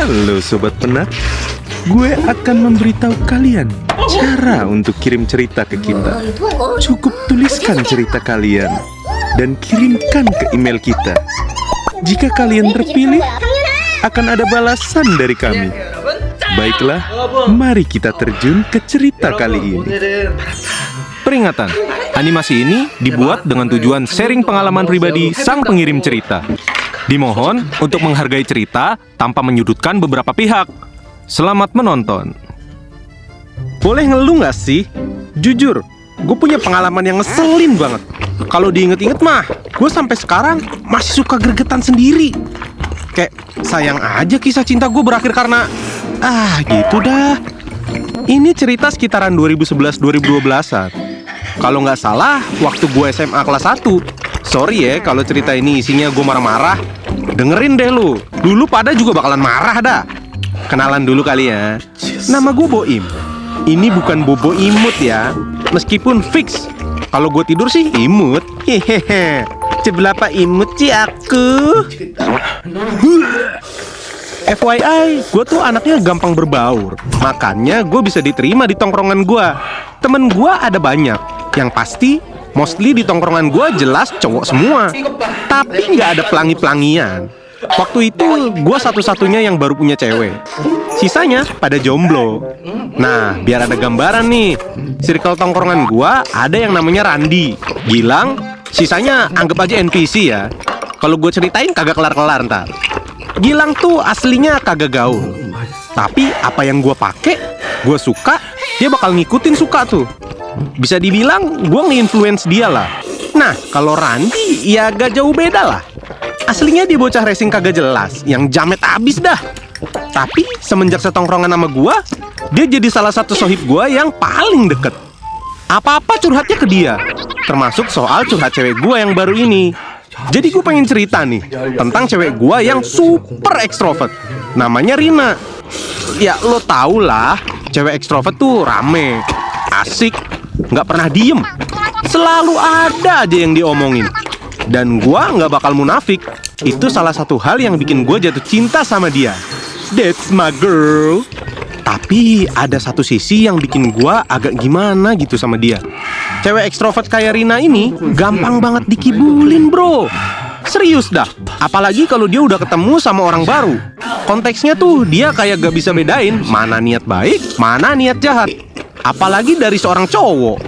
Halo Sobat Penat, gue akan memberitahu kalian cara untuk kirim cerita ke kita. Cukup tuliskan cerita kalian dan kirimkan ke email kita. Jika kalian terpilih, akan ada balasan dari kami. Baiklah, mari kita terjun ke cerita kali ini. Peringatan, animasi ini dibuat dengan tujuan sharing pengalaman pribadi sang pengirim cerita. Dimohon untuk menghargai cerita tanpa menyudutkan beberapa pihak. Selamat menonton. Boleh ngeluh gak sih? Jujur, gue punya pengalaman yang ngeselin banget. Kalau diinget-inget mah, gue sampai sekarang masih suka gregetan sendiri. Kayak sayang aja kisah cinta gue berakhir karena gitu dah. Ini cerita sekitaran 2011-2012an. Kalau nggak salah, waktu gue SMA kelas 1. Sorry ya kalau cerita ini isinya gue marah-marah. Dengerin deh lu, dulu pada juga bakalan marah dah. Kenalan dulu kali ya. Nama gue Boim. Ini bukan Bobo imut ya. Meskipun fix kalau gue tidur sih imut. Hehehe. Seberapa imut sih aku? FYI, gue tuh anaknya gampang berbaur. Makanya gue bisa diterima di tongkrongan gue. Temen gue ada banyak. Yang pasti, mostly di tongkrongan gue jelas cowok semua. Tapi nggak ada pelangi-pelangian. Waktu itu, gue satu-satunya yang baru punya cewek. Sisanya pada jomblo. Nah, biar ada gambaran nih. Circle tongkrongan gue ada yang namanya Randi, Gilang, sisanya anggap aja NPC ya. Kalau gue ceritain kagak kelar-kelar ntar. Gilang tuh aslinya kagak gaul. Tapi apa yang gue pakai, gue suka, dia bakal ngikutin suka tuh. Bisa dibilang gue nge-influence dia lah. Nah, kalau Randi ya agak jauh beda lah. Aslinya dia bocah racing kagak jelas, yang jamet abis dah. Tapi semenjak setongkrongan sama gue, dia jadi salah satu sohib gue yang paling deket. Apa-apa curhatnya ke dia, termasuk soal curhat cewek gue yang baru ini. Jadi gue pengen cerita nih tentang cewek gue yang super ekstrovert. Namanya Rina. Ya lo tau lah, cewek ekstrovert tuh rame, asik, nggak pernah diem. Selalu ada aja yang diomongin. Dan gue nggak bakal munafik. Itu salah satu hal yang bikin gue jatuh cinta sama dia. That's my girl. Tapi ada satu sisi yang bikin gue agak gimana gitu sama dia. Cewek ekstrovert kayak Rina ini gampang banget dikibulin bro. Serius dah. Apalagi kalau dia udah ketemu sama orang baru. Konteksnya tuh dia kayak gak bisa bedain mana niat baik, mana niat jahat. Apalagi dari seorang cowok.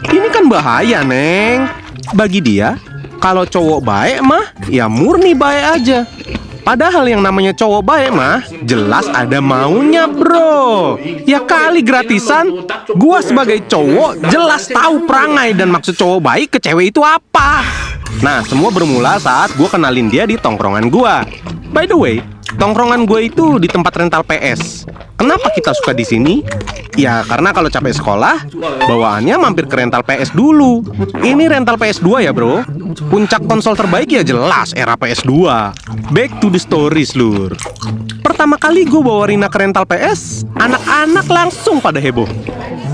Ini kan bahaya neng. Bagi dia, kalau cowok baik mah ya murni baik aja. Padahal yang namanya cowok baik mah jelas ada maunya bro. Ya kali gratisan. Gua sebagai cowok jelas tahu perangai dan maksud cowok baik ke cewek itu apa. Nah, semua bermula saat gua kenalin dia di tongkrongan gua. By the way, tongkrongan gue itu di tempat rental PS. Kenapa kita suka di sini? Ya karena kalau capek sekolah, bawaannya mampir ke rental PS dulu. Ini rental PS2 ya bro. Puncak konsol terbaik ya jelas era PS2. Back to the stories lur. Pertama kali gue bawa Rina ke rental PS, anak-anak langsung pada heboh.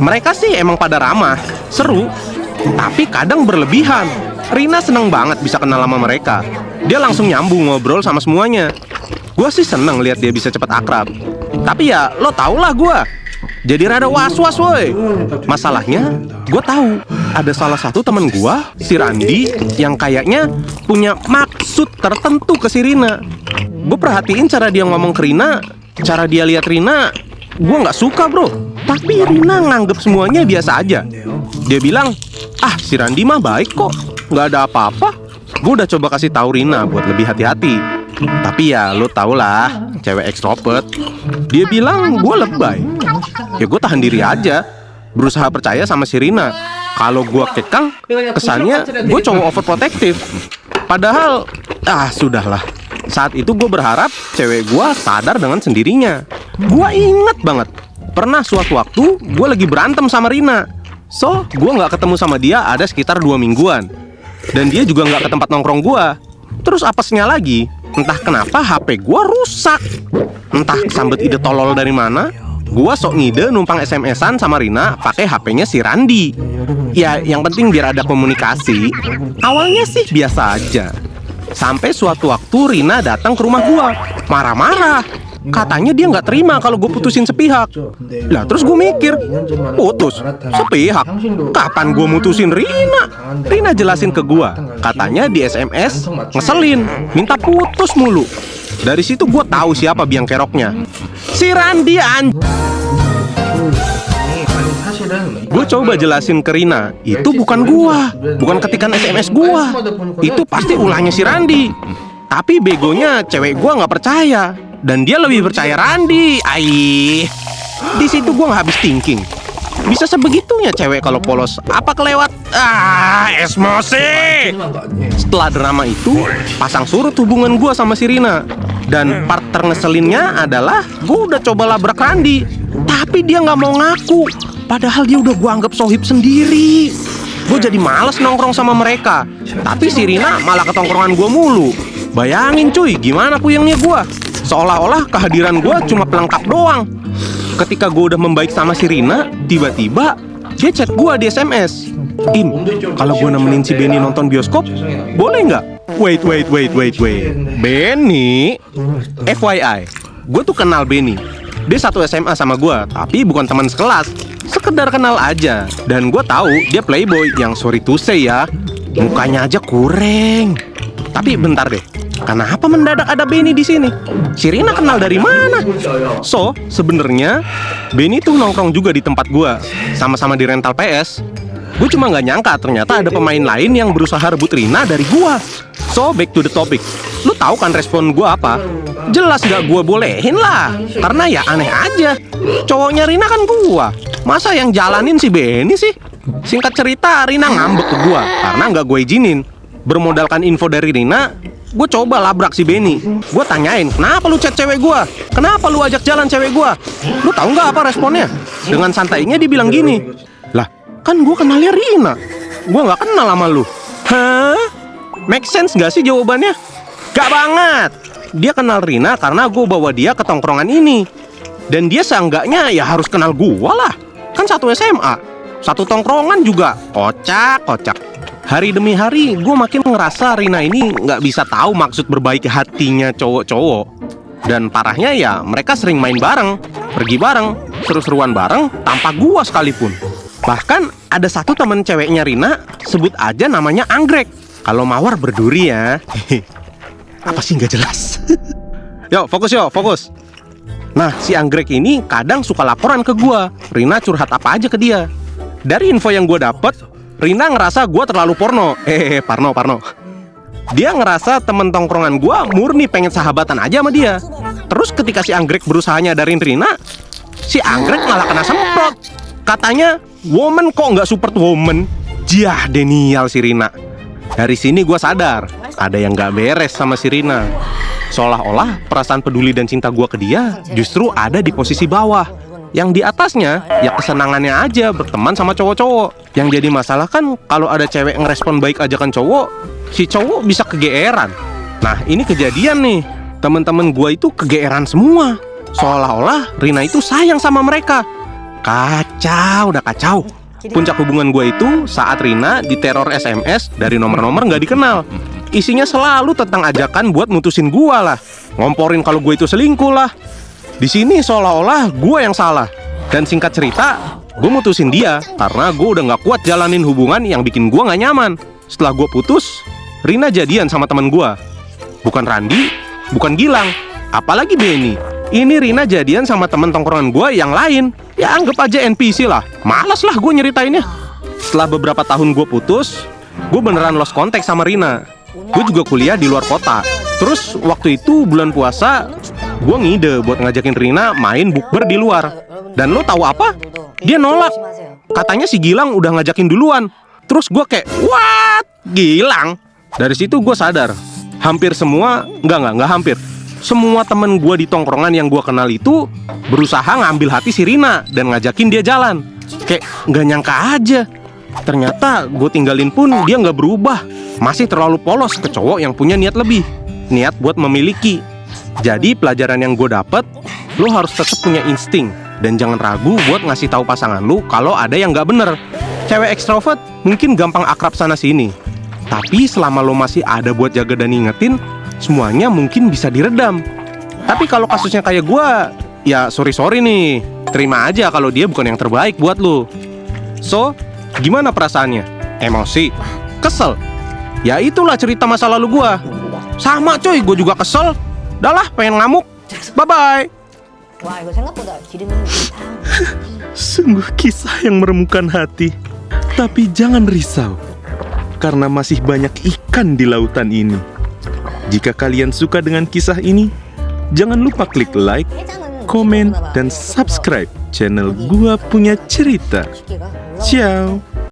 Mereka sih emang pada ramah, seru, tapi kadang berlebihan. Rina seneng banget bisa kenal sama mereka. Dia langsung nyambung ngobrol sama semuanya. Gue sih seneng lihat dia bisa cepat akrab. Tapi ya lo tau lah gue jadi rada was-was woy. Masalahnya gue tahu ada salah satu temen gue, si Randi, yang kayaknya punya maksud tertentu ke si Rina. Gue perhatiin cara dia ngomong ke Rina, cara dia lihat Rina, gue gak suka bro. Tapi Rina nganggep semuanya biasa aja. Dia bilang, si Randi mah baik kok, gak ada apa-apa. Gue udah coba kasih tahu Rina buat lebih hati-hati. Tapi ya lo tau lah, cewek ekstrovert. Dia bilang gue lebay. Ya gue tahan diri aja, berusaha percaya sama si Rina. Kalau gue kekang, kesannya gue cowok overprotective. Padahal, sudahlah. Saat itu gue berharap cewek gue sadar dengan sendirinya. Gue inget banget, pernah suatu waktu gue lagi berantem sama Rina. So, gue gak ketemu sama dia ada sekitar 2 mingguan. Dan dia juga gak ke tempat nongkrong gue. Terus apesnya lagi, entah kenapa HP gue rusak. Entah kesambet ide tolol dari mana, gue sok ngide numpang SMS-an sama Rina pakai HP-nya si Randi. Ya yang penting biar ada komunikasi. Awalnya sih biasa aja. Sampai suatu waktu Rina datang ke rumah gue, marah-marah. Katanya dia nggak terima kalau gue putusin sepihak. Lah terus gue mikir, putus sepihak? Kapan gue mutusin Rina? Rina jelasin ke gue, katanya di SMS ngeselin, minta putus mulu. Dari situ gue tahu siapa biang keroknya. Si Randi Gue coba jelasin ke Rina, itu bukan gua, bukan ketikan SMS gua. Itu pasti ulahnya si Randi. Tapi begonya cewek gua nggak percaya, dan dia lebih percaya Randi. Di situ gua nggak habis thinking. Bisa sebegitunya cewek kalau polos. Apa kelewat? Emosi. Setelah drama itu, pasang surut hubungan gua sama si Rina. Dan part terngeselinnya adalah gua udah coba labrak Randi, tapi dia nggak mau ngaku. Padahal dia udah gua anggap sohib sendiri. Gue jadi males nongkrong sama mereka. Tapi si Rina malah ke tongkrongan gue mulu. Bayangin cuy, gimana puyengnya gue. Seolah-olah kehadiran gue cuma pelengkap doang. Ketika gue udah membaik sama si Rina, tiba-tiba dia chat gue di SMS. Kalau gue nemenin si Benny nonton bioskop, boleh nggak? Wait. Benny? FYI, gue tuh kenal Benny. Dia satu SMA sama gue, tapi bukan teman sekelas. Sekedar kenal aja. Dan gue tahu dia playboy yang sorry to say ya, mukanya aja kurang. Tapi bentar deh, kenapa mendadak ada Benny di sini? Si Rina kenal dari mana? So, sebenarnya Benny tuh nongkrong juga di tempat gue, sama-sama di rental PS. Gue cuma nggak nyangka ternyata ada pemain lain yang berusaha rebut Rina dari gue. So, back to the topic. Lu tahu kan respon gue apa? Jelas gak gue bolehin lah. Karena ya aneh aja. Cowoknya Rina kan gue. Masa yang jalanin si Benny sih? Singkat cerita, Rina ngambek ke gue karena nggak gue izinin. Bermodalkan info dari Rina, gue coba labrak si Benny. Gue tanyain, kenapa lu chat cewek gue? Kenapa lu ajak jalan cewek gue? Lu tahu nggak apa responnya? Dengan santainya dia bilang gini, lah kan gue kenalnya Rina, gue nggak kenal sama lu. Hah? Make sense nggak sih jawabannya? Gak banget. Dia kenal Rina karena gue bawa dia ke tongkrongan ini. Dan dia seenggaknya ya harus kenal gue lah. Kan satu SMA, satu tongkrongan juga. Kocak. Hari demi hari gue makin ngerasa Rina ini gak bisa tahu maksud berbaik hatinya cowok-cowok. Dan parahnya ya mereka sering main bareng, pergi bareng, seru-seruan bareng tanpa gue sekalipun. Bahkan ada satu temen ceweknya Rina, sebut aja namanya Anggrek. Kalau mawar berduri ya. Apa sih nggak jelas? Yuk fokus. Nah si Anggrek ini kadang suka laporan ke gua. Rina curhat apa aja ke dia. Dari info yang gua dapet, Rina ngerasa gua terlalu porno. Parno. Dia ngerasa temen tongkrongan gua murni pengen sahabatan aja sama dia. Terus ketika si Anggrek berusaha nyadarin Rina, si Anggrek malah kena semprot. Katanya, woman kok nggak super woman? Jah, denial si Rina. Dari sini gue sadar, ada yang gak beres sama si Rina. Seolah-olah perasaan peduli dan cinta gue ke dia justru ada di posisi bawah. Yang di atasnya, ya kesenangannya aja berteman sama cowok-cowok. Yang jadi masalah kan kalau ada cewek ngerespon baik ajakan cowok, si cowok bisa kegeeran. Nah ini kejadian nih, temen-temen gue itu kegeeran semua. Seolah-olah Rina itu sayang sama mereka. Udah kacau. Puncak hubungan gue itu saat Rina diteror SMS dari nomor-nomor gak dikenal. Isinya selalu tentang ajakan buat mutusin gue lah, ngomporin kalau gue itu selingkuh lah. Di sini seolah-olah gue yang salah. Dan singkat cerita, gue mutusin dia karena gue udah gak kuat jalanin hubungan yang bikin gue gak nyaman. Setelah gue putus, Rina jadian sama teman gue. Bukan Randi, bukan Gilang, apalagi Benny. Ini Rina jadian sama temen tongkrongan gue yang lain. Ya anggap aja NPC lah. Malas lah gue nyeritainnya. Setelah beberapa tahun gue putus, gue beneran lost contact sama Rina. Gue juga kuliah di luar kota. Terus waktu itu bulan puasa, gue ngide buat ngajakin Rina main bukber di luar. Dan lo tahu apa? Dia nolak. Katanya si Gilang udah ngajakin duluan. Terus gue kayak, what? Gilang? Dari situ gue sadar, hampir semua, nggak hampir, semua temen gue di tongkrongan yang gue kenal itu berusaha ngambil hati si Rina dan ngajakin dia jalan. Kayak nggak nyangka aja, ternyata gue tinggalin pun dia nggak berubah. Masih terlalu polos ke cowok yang punya niat lebih, niat buat memiliki. Jadi pelajaran yang gue dapet, lo harus tetap punya insting dan jangan ragu buat ngasih tahu pasangan lo kalau ada yang nggak bener. Cewek ekstrovert mungkin gampang akrab sana sini, tapi selama lo masih ada buat jaga dan ingetin, semuanya mungkin bisa diredam. Tapi kalau kasusnya kayak gua, ya sorry nih. Terima aja kalau dia bukan yang terbaik buat lu. So, gimana perasaannya? Emosi? Kesel? Ya itulah cerita masa lalu gua. Sama coy, gua juga kesel. Dah lah, pengen ngamuk. Bye-bye. 와 이거 생각보다 기름 있는 게 Sungguh kisah yang meremukkan hati. Tapi jangan risau, karena masih banyak ikan di lautan ini. Jika kalian suka dengan kisah ini, jangan lupa klik like, komen, dan subscribe channel Gua Punya Cerita. 쉽게가 Ciao.